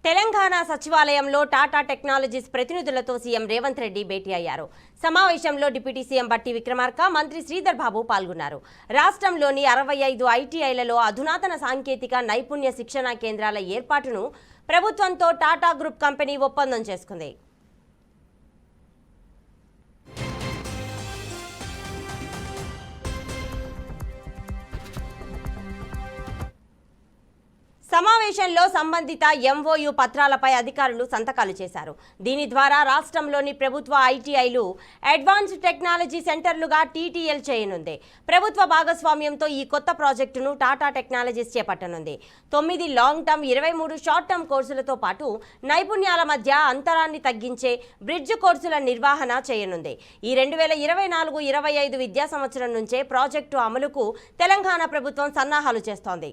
తెలంగాణ సచివాలయంలో టాటా టెక్నాలజీస్ ప్రతినిధులతో సీఎం రేవంత్ రెడ్డి భేటీ అయ్యారు. సమావేశంలో డిప్యూటీ సీఎం బట్టి విక్రమార్క, మంత్రి శ్రీధర్ బాబు పాల్గొన్నారు. రాష్ట్రంలోని 65 ఐటీఐలలో అధునాతన సాంకేతిక నైపుణ్య శిక్షణా కేంద్రాల ఏర్పాటును ప్రభుత్వంతో టాటా గ్రూప్ కంపెనీ ఒప్పందం చేసుకుంది. సమావేశంలో సంబంధిత ఎంఓయూ పత్రాలపై అధికారులు సంతకాలు చేశారు. దీని ద్వారా రాష్ట్రంలోని ప్రభుత్వ ఐటీఐలు అడ్వాన్స్డ్ టెక్నాలజీ సెంటర్లుగా టీటీఎల్ చేయనుంది. ప్రభుత్వ భాగస్వామ్యంతో ఈ కొత్త ప్రాజెక్టును టాటా టెక్నాలజీస్ చేపట్టనుంది. 9 లాంగ్ టర్మ్, 23 షార్ట్ టర్మ్ కోర్సులతో పాటు నైపుణ్యాల మధ్య అంతరాన్ని తగ్గించే బ్రిడ్జ్ కోర్సుల నిర్వహణ చేయనుంది. ఈ 2024-25 విద్యా సంవత్సరం నుంచే ప్రాజెక్టు అమలుకు తెలంగాణ ప్రభుత్వం సన్నాహాలు చేస్తోంది.